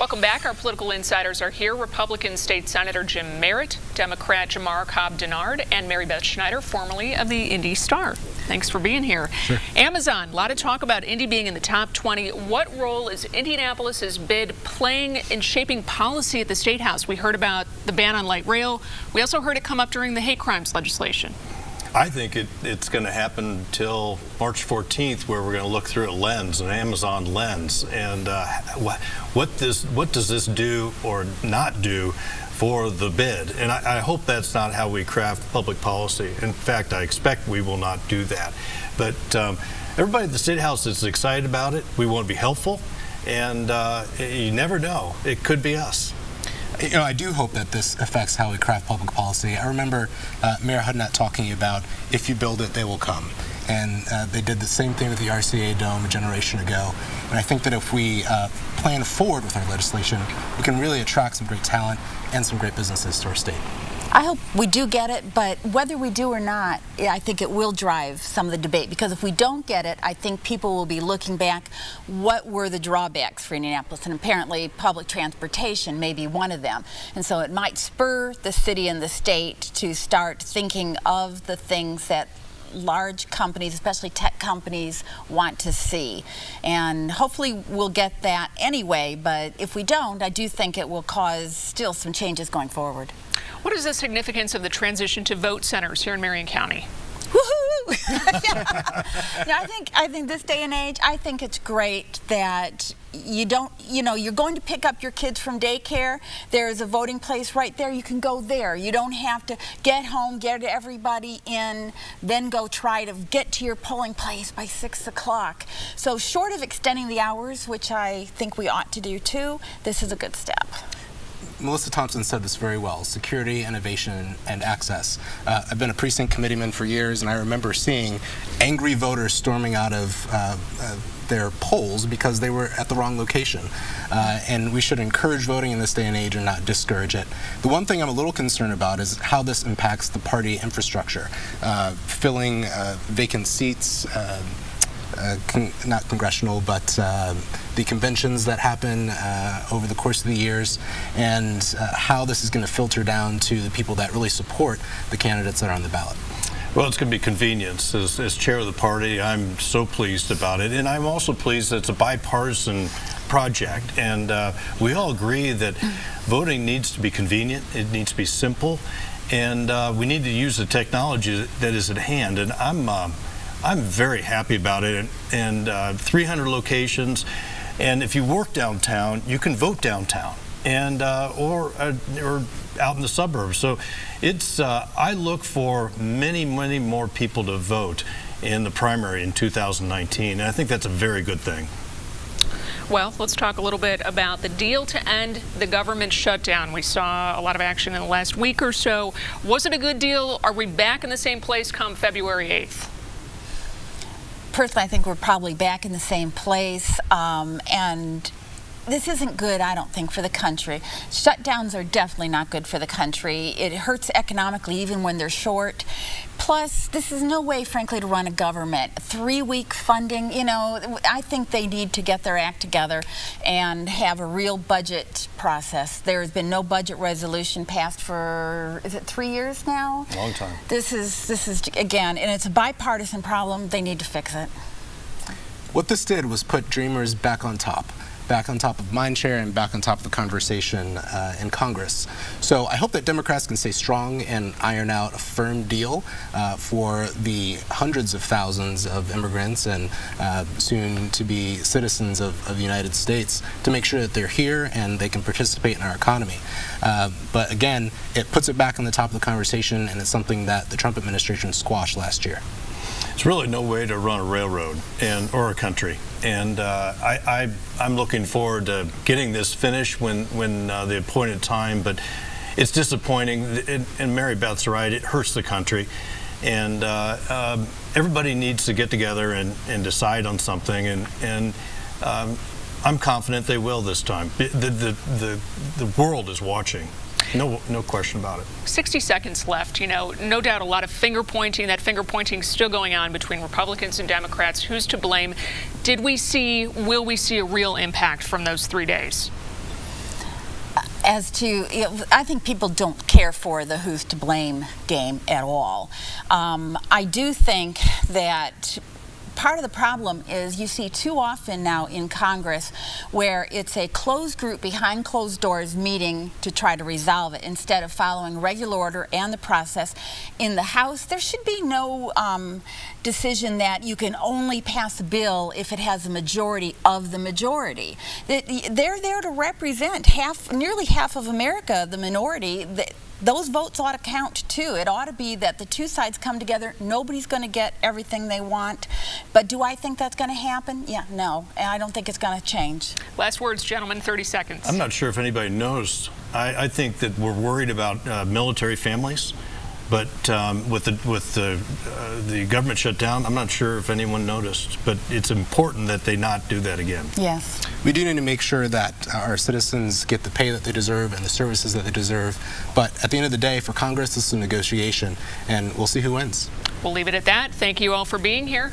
Welcome back. Our political insiders are here. Republican State Senator Jim Merritt, Democrat Jamar Cobb-Denard, and Mary Beth Schneider, formerly of the Indy Star. Thanks for being here. Sure. Amazon, a lot of talk about Indy being in the top 20. What role is Indianapolis's bid playing in shaping policy at the State House? We heard about the ban on light rail. We also heard it come up during the hate crimes legislation. I think it's going to happen till March 14th, where we're going to look through a lens, an Amazon lens, and what does this do or not do for the bid? And I hope that's not how we craft public policy. In fact, I expect we will not do that. But everybody at the State House is excited about it. We want to be helpful, and you never know. It could be us. You know, I do hope that this affects how we craft public policy. I remember Mayor Hudnett talking about, if you build it, they will come. And they did the same thing with the RCA Dome a generation ago. And I think that if we plan forward with our legislation, we can really attract some great talent and some great businesses to our state. I hope we do get it, but whether we do or not, I think it will drive some of the debate, because if we don't get it, I think people will be looking back, what were the drawbacks for Indianapolis? And apparently public transportation may be one of them. And so it might spur the city and the state to start thinking of the things that large companies, especially tech companies, want to see. And hopefully we'll get that anyway, but if we don't, I do think it will cause still some changes going forward. What is the significance of the transition to vote centers here in Marion County? Woohoo! No, I think this day and age, I think it's great that you don't, you're going to pick up your kids from daycare. There's a voting place right there. You can go there. You don't have to get home, get everybody in, then go try to get to your polling place by 6 o'clock. So short of extending the hours, which I think we ought to do too, this is a good step. Melissa Thompson said this very well: security, innovation, and access. I've been a precinct committeeman for years, and I remember seeing angry voters storming out of their polls because they were at the wrong location. And we should encourage voting in this day and age and not discourage it. The one thing I'm a little concerned about is how this impacts the party infrastructure. Filling vacant seats, not congressional, but the conventions that happen over the course of the years, and how this is going to filter down to the people that really support the candidates that are on the ballot. Well, it's going to be convenience. As chair of the party, I'm so pleased about it, and I'm also pleased that it's a bipartisan project, and we all agree that voting needs to be convenient, it needs to be simple, and we need to use the technology that is at hand. And I'm very happy about it, and 300 locations, and if you work downtown, you can vote downtown, and or out in the suburbs. So it's I look for many more people to vote in the primary in 2019, and I think that's a very good thing. Well, let's talk a little bit about the deal to end the government shutdown. We saw a lot of action in the last week or so. Was it a good deal? Are we back in the same place come February 8th? Personally, I think we're probably back in the same place, and this isn't good, I don't think, for the country. Shutdowns are definitely not good for the country. It hurts economically even when they're short. Plus, this is no way, frankly, to run a government. 3-week funding, I think they need to get their act together and have a real budget process. There has been no budget resolution passed for, is it 3 years now? Long time. This is again, and it's a bipartisan problem. They need to fix it. What this did was put Dreamers back on top of mindshare and back on top of the conversation in Congress. So I hope that Democrats can stay strong and iron out a firm deal for the hundreds of thousands of immigrants and soon-to-be citizens of the United States, to make sure that they're here and they can participate in our economy. But again, it puts it back on the top of the conversation, and it's something that the Trump administration squashed last year. It's really no way to run a railroad or a country, and I'm looking forward to getting this finished when the appointed time. But it's disappointing, and Mary Beth's right. It hurts the country, and everybody needs to get together and decide on something. And I'm confident they will this time. The world is watching. No question about it. 60 seconds left. No doubt a lot of finger pointing. That finger pointing still going on between Republicans and Democrats. Who's to blame? Will we see a real impact from those 3 days? As to, I think people don't care for the who's to blame game at all. I do think that part of the problem is you see too often now in Congress where it's a closed group behind closed doors meeting to try to resolve it instead of following regular order and the process. In the House, there should be no decision that you can only pass a bill if it has a majority of the majority. They're there to represent nearly half of America, the minority. Those votes ought to count too. It ought to be that the two sides come together. Nobody's going to get everything they want. But do I think that's going to happen? Yeah, no. And I don't think it's going to change. Last words, gentlemen, 30 seconds. I'm not sure if anybody knows. I think that we're worried about military families. But with the government shutdown, I'm not sure if anyone noticed. But it's important that they not do that again. Yes. We do need to make sure that our citizens get the pay that they deserve and the services that they deserve. But at the end of the day, for Congress, this is a negotiation, and we'll see who wins. We'll leave it at that. Thank you all for being here.